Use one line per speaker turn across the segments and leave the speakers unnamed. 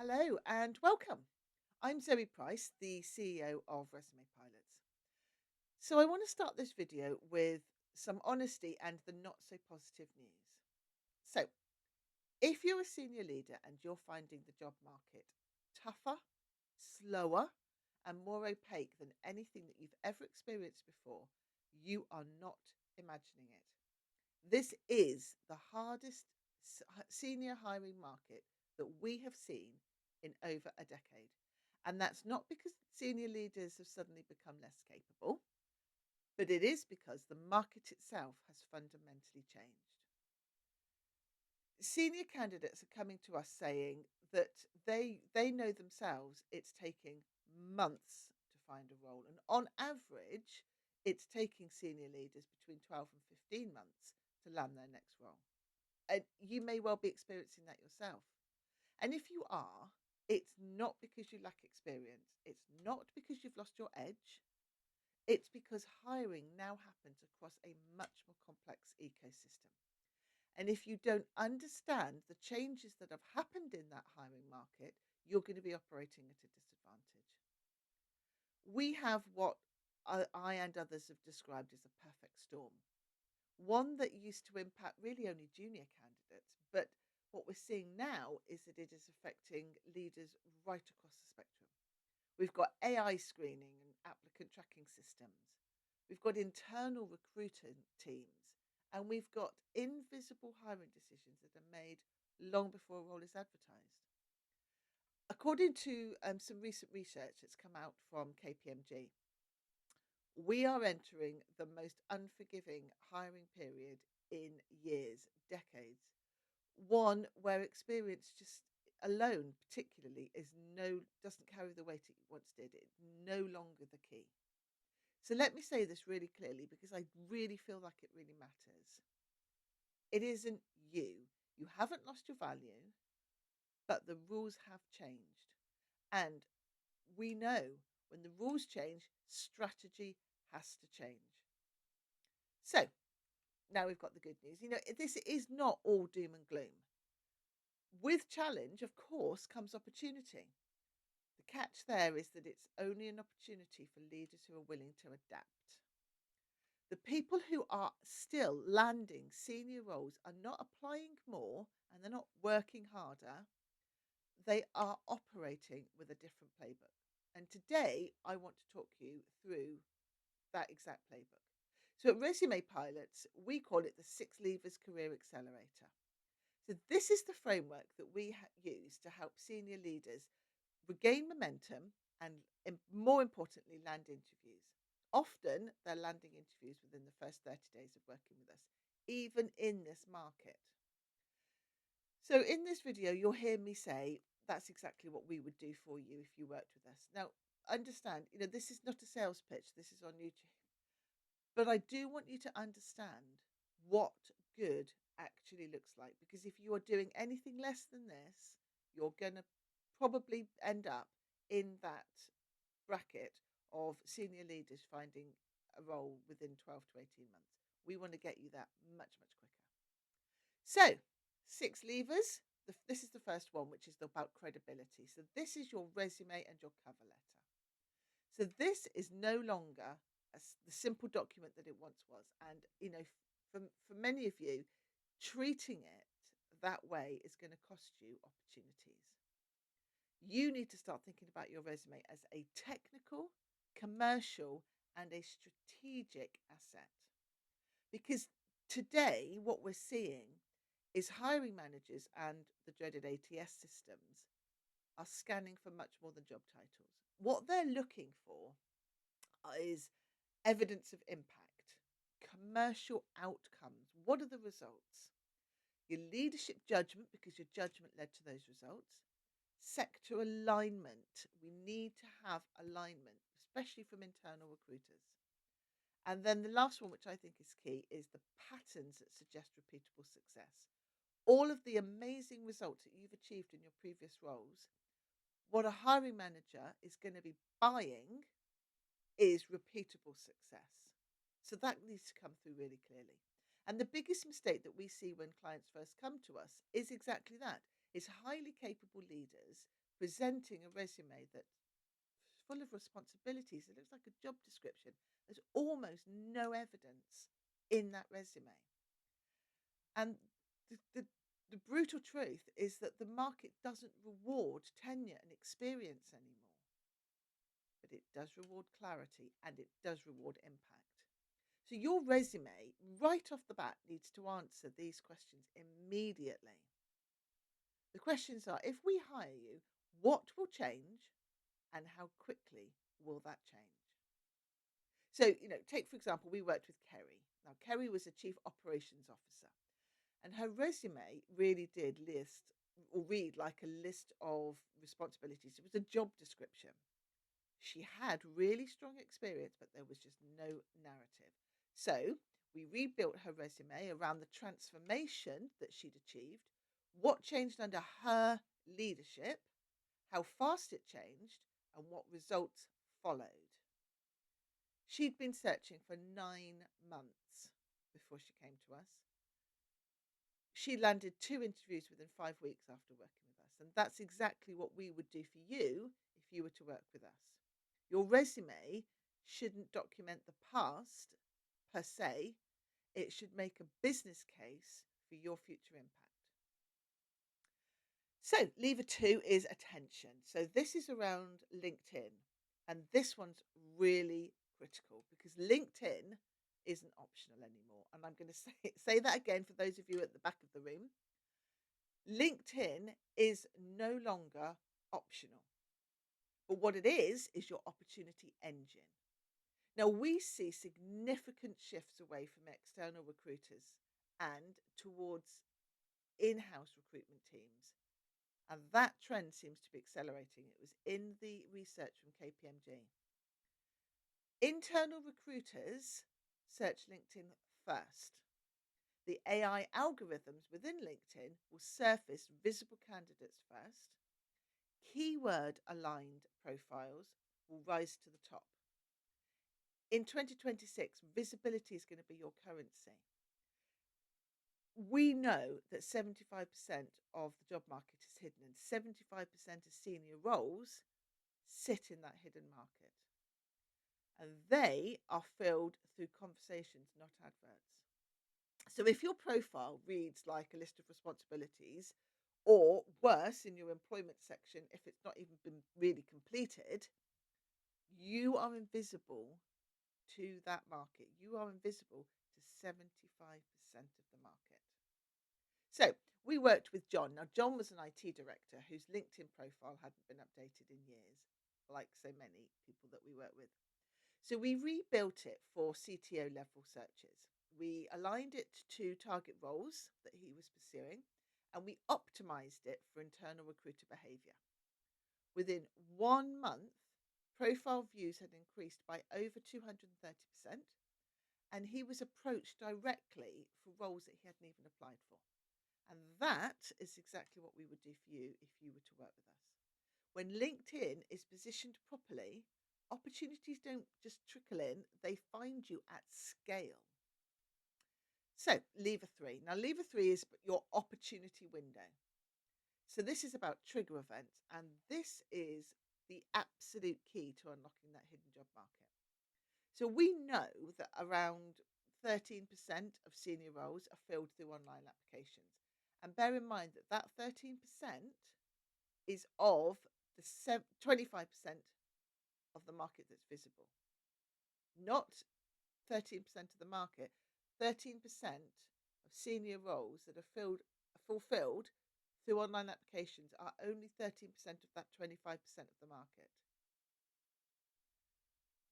Hello and welcome. I'm Zoe Price, the CEO of Resume Pilots. So, I want to start this video with some honesty and the not so positive news. So, if you're a senior leader and you're finding the job market tougher, slower, and more opaque than anything that you've ever experienced before, you are not imagining it. This is the hardest senior hiring market that we have seen in over a decade. And that's not because senior leaders have suddenly become less capable, but it is because the market itself has fundamentally changed. Senior candidates are coming to us saying that they know themselves it's taking months to find a role, and on average it's taking senior leaders between 12 and 15 months to land their next role. And you may well be experiencing that yourself. And if you are, it's not because you lack experience. It's not because you've lost your edge. It's because hiring now happens across a much more complex ecosystem. And if you don't understand the changes that have happened in that hiring market, you're going to be operating at a disadvantage. We have what I and others have described as a perfect storm. One that used to impact really only junior candidates, but what we're seeing now is that it is affecting leaders right across the spectrum. We've got AI screening and applicant tracking systems. We've got internal recruiting teams, and we've got invisible hiring decisions that are made long before a role is advertised. According to some recent research that's come out from KPMG, we are entering the most unforgiving hiring period in years, decades. One where experience just alone, particularly, is no doesn't carry the weight it once did. It's no longer the key. So let me say this really clearly because I really feel like it really matters. It isn't you. You haven't lost your value, but the rules have changed. And we know when the rules change, strategy has to change. So now we've got the good news. This is not all doom and gloom. With challenge, of course, comes opportunity. The catch there is that it's only an opportunity for leaders who are willing to adapt. The people who are still landing senior roles are not applying more and they're not working harder. They are operating with a different playbook. And today I want to talk you through that exact playbook. So at Resume Pilots, we call it the Six Levers Career Accelerator. So this is the framework that we use to help senior leaders regain momentum and, more importantly, land interviews. Often they're landing interviews within the first 30 days of working with us, even in this market. So in this video, you'll hear me say that's exactly what we would do for you if you worked with us. Now, understand, this is not a sales pitch. This is on YouTube. But I do want you to understand what good actually looks like, because if you are doing anything less than this, you're going to probably end up in that bracket of senior leaders finding a role within 12 to 18 months. We want to get you that much, much quicker. So, six levers. This is the first one, which is about credibility. So, this is your resume and your cover letter. So, this is no longer the simple document that it once was. And, for many of you, treating it that way is going to cost you opportunities. You need to start thinking about your resume as a technical, commercial, and a strategic asset. Because today, what we're seeing is hiring managers and the dreaded ATS systems are scanning for much more than job titles. What they're looking for is evidence of impact, commercial outcomes. What are the results? Your leadership judgment, because your judgment led to those results. Sector alignment. We need to have alignment, especially from internal recruiters. And then the last one, which I think is key, is the patterns that suggest repeatable success. All of the amazing results that you've achieved in your previous roles, what a hiring manager is going to be buying is repeatable success. So that needs to come through really clearly. And the biggest mistake that we see when clients first come to us is exactly that. is highly capable leaders presenting a resume that's full of responsibilities. It looks like a job description. There's almost no evidence in that resume. And the brutal truth is that the market doesn't reward tenure and experience anymore, but it does reward clarity and it does reward impact. So your resume, right off the bat, needs to answer these questions immediately. The questions are, if we hire you, what will change and how quickly will that change? So, take for example, we worked with Kerry. Now, Kerry was a chief operations officer, and her resume really did list or read like a list of responsibilities. It was a job description. She had really strong experience, but there was just no narrative. So we rebuilt her resume around the transformation that she'd achieved, what changed under her leadership, how fast it changed, and what results followed. She'd been searching for 9 months before she came to us. She landed 2 interviews within 5 weeks after working with us, and that's exactly what we would do for you if you were to work with us. Your resume shouldn't document the past per se, it should make a business case for your future impact. So, lever 2 is attention. So, this is around LinkedIn, and this one's really critical because LinkedIn isn't optional anymore. And I'm going to say that again for those of you at the back of the room. LinkedIn is no longer optional. But what it is your opportunity engine. Now, we see significant shifts away from external recruiters and towards in house recruitment teams. And that trend seems to be accelerating. It was in the research from KPMG. Internal recruiters search LinkedIn first. The AI algorithms within LinkedIn will surface visible candidates first. Keyword aligned profiles will rise to the top. In 2026, visibility is going to be your currency. We know that 75% of the job market is hidden and 75% of senior roles sit in that hidden market. And they are filled through conversations, not adverts. So if your profile reads like a list of responsibilities, or worse, in your employment section, if it's not even been really completed, you are invisible to that market. You are invisible to 75% of the market. So we worked with John. Now, John was an IT director whose LinkedIn profile hadn't been updated in years, like so many people that we work with. So we rebuilt it for CTO level searches. We aligned it to target roles that he was pursuing, and we optimized it for internal recruiter behavior. Within 1 month, profile views had increased by over 230%, and he was approached directly for roles that he hadn't even applied for. And that is exactly what we would do for you if you were to work with us. When LinkedIn is positioned properly, opportunities don't just trickle in, they find you at scale. So, lever 3. Now, lever 3 is your opportunity window. So, this is about trigger events, and this is the absolute key to unlocking that hidden job market. So, we know that around 13% of senior roles are filled through online applications. And bear in mind that that 13% is of the 25% of the market that's visible, not 13% of the market. 13% of senior roles that are fulfilled through online applications are only 13% of that 25% of the market.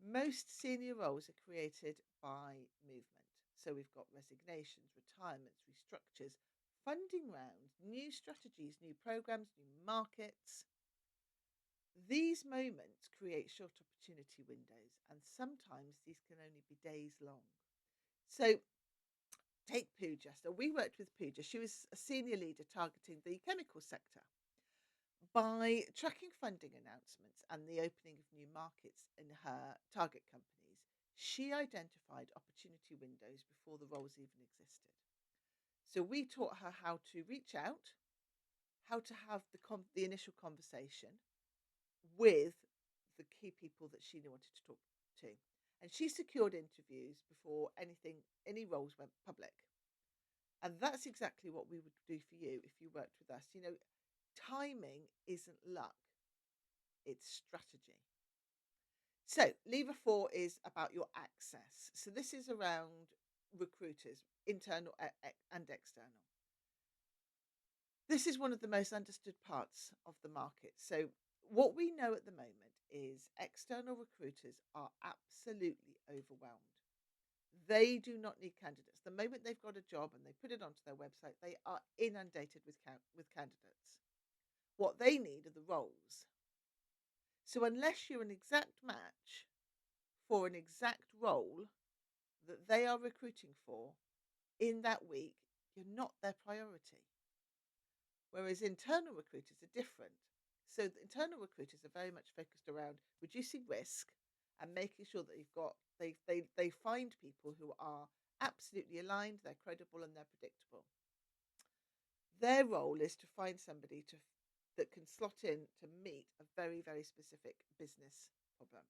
Most senior roles are created by movement. So we've got resignations, retirements, restructures, funding rounds, new strategies, new programs, new markets. These moments create short opportunity windows, and sometimes these can only be days long. So take Pooja. So we worked with Pooja. She was a senior leader targeting the chemical sector. By tracking funding announcements and the opening of new markets in her target companies, she identified opportunity windows before the roles even existed. So we taught her how to reach out, how to have the initial conversation with the key people that she wanted to talk to. And she secured interviews before any roles went public. And that's exactly what we would do for you if you worked with us. Timing isn't luck, it's strategy. So, lever four is about your access. So, this is around recruiters, internal and external. This is one of the most understood parts of the market. So, what we know at the moment is external recruiters are absolutely overwhelmed. They do not need candidates. The moment they've got a job and they put it onto their website, they are inundated with candidates. What they need are the roles. So, unless you're an exact match for an exact role that they are recruiting for in that week, you're not their priority. Whereas internal recruiters are different. So the internal recruiters are very much focused around reducing risk and making sure that they find people who are absolutely aligned, they're credible and they're predictable. Their role is to find somebody that can slot in to meet a very, very specific business problem.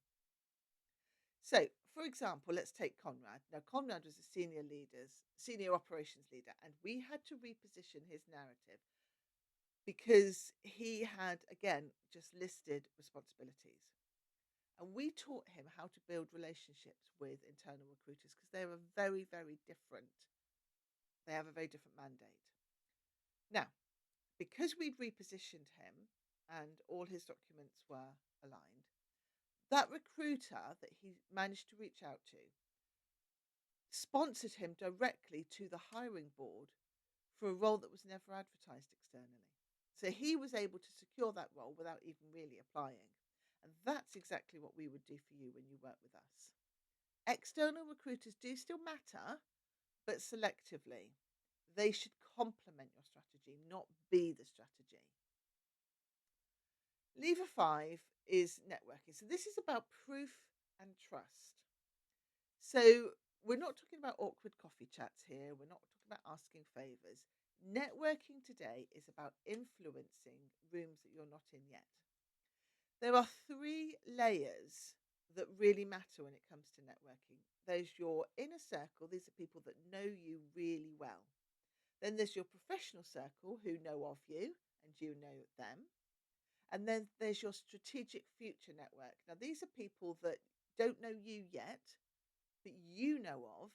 So, for example, let's take Conrad. Now, Conrad was a senior operations leader, and we had to reposition his narrative because he had, again, just listed responsibilities. And we taught him how to build relationships with internal recruiters because they're very, very different. They have a very different mandate. Now, because we'd repositioned him and all his documents were aligned, that recruiter that he managed to reach out to sponsored him directly to the hiring board for a role that was never advertised externally. So he was able to secure that role without even really applying. And that's exactly what we would do for you when you work with us. External recruiters do still matter, but selectively. They should complement your strategy, not be the strategy. Lever five is networking. So this is about proof and trust. So we're not talking about awkward coffee chats here. We're not talking about asking favors. Networking today is about influencing rooms that you're not in yet. There are three layers that really matter when it comes to networking. There's your inner circle, these are people that know you really well. Then there's your professional circle who know of you and you know them. And then there's your strategic future network. Now, these are people that don't know you yet, but you know of,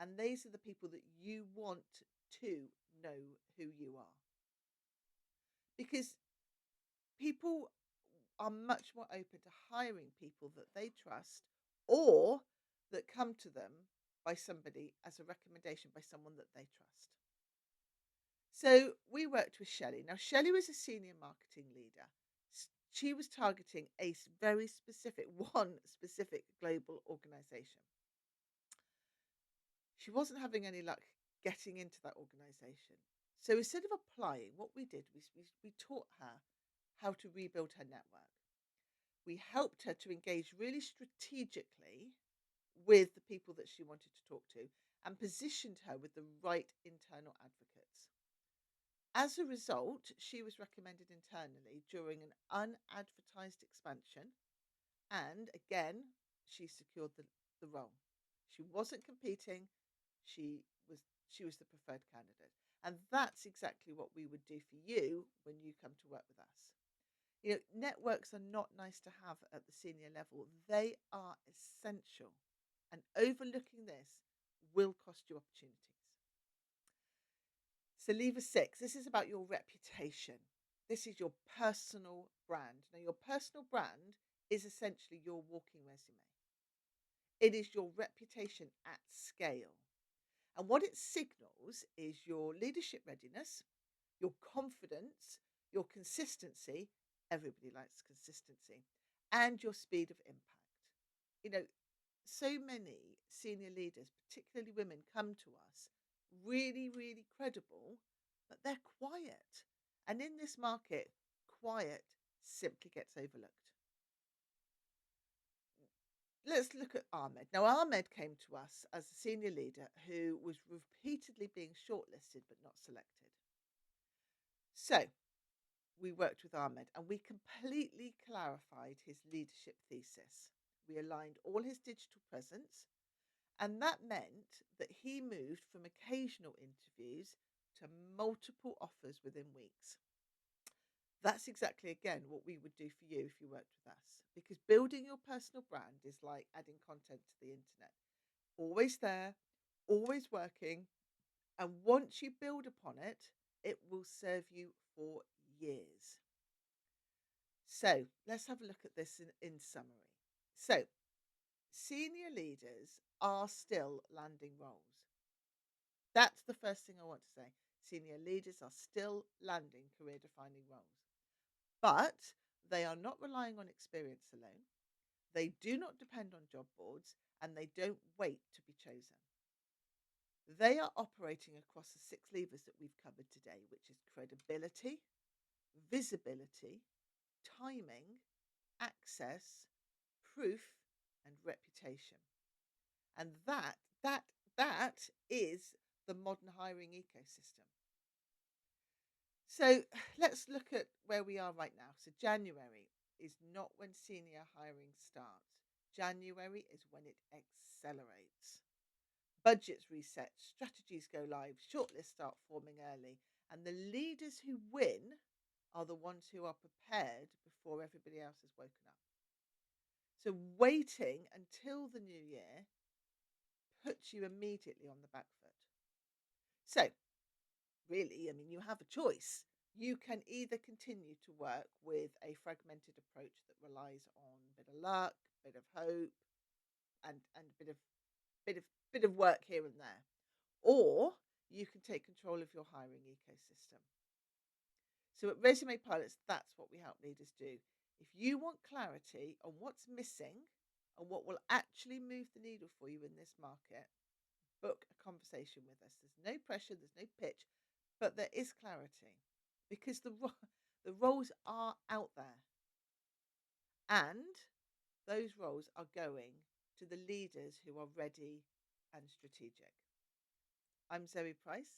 and these are the people that you want to know who you are. Because people are much more open to hiring people that they trust or that come to them by somebody as a recommendation by someone that they trust. So we worked with Shelley. Now, Shelley was a senior marketing leader. She was targeting very specific, one specific global organization. She wasn't having any luck getting into that organization. So instead of applying, what we did was we taught her how to rebuild her network. We helped her to engage really strategically with the people that she wanted to talk to and positioned her with the right internal advocates. As a result, she was recommended internally during an unadvertised expansion, and again, she secured the role. She wasn't competing, she was the preferred candidate. And that's exactly what we would do for you when you come to work with us. Networks are not nice to have at the senior level. They are essential. And overlooking this will cost you opportunities. So lever six, this is about your reputation. This is your personal brand. Now, your personal brand is essentially your walking resume. It is your reputation at scale. And what it signals is your leadership readiness, your confidence, your consistency. Everybody likes consistency, and your speed of impact. You know, so many senior leaders, particularly women, come to us really, really credible, but they're quiet. And in this market, quiet simply gets overlooked. Let's look at Ahmed. Now, Ahmed came to us as a senior leader who was repeatedly being shortlisted but not selected. So, we worked with Ahmed and we completely clarified his leadership thesis. We aligned all his digital presence, and that meant that he moved from occasional interviews to multiple offers within weeks. That's exactly, again, what we would do for you if you worked with us. Because building your personal brand is like adding content to the internet. Always there, always working. And once you build upon it, it will serve you for years. So let's have a look at this in summary. So, senior leaders are still landing roles. That's the first thing I want to say. Senior leaders are still landing career defining roles, but they are not relying on experience alone. They do not depend on job boards and they don't wait to be chosen. They are operating across the 6 levers that we've covered today, which is credibility, visibility, timing, access, proof, and reputation. And that is the modern hiring ecosystem. So let's look at where we are right now. So January is not when senior hiring starts. January is when it accelerates. Budgets reset, strategies go live, shortlists start forming early, and the leaders who win are the ones who are prepared before everybody else has woken up. So waiting until the new year puts you immediately on the back foot. So really, I mean, you have a choice. You can either continue to work with a fragmented approach that relies on a bit of luck, bit of hope, and a bit of work here and there, or you can take control of your hiring ecosystem. So at Resume Pilots, that's what we help leaders do. If you want clarity on what's missing and what will actually move the needle for you in this market, book a conversation with us. There's no pressure, there's no pitch, but there is clarity because the roles are out there and those roles are going to the leaders who are ready and strategic. I'm Zoe Price.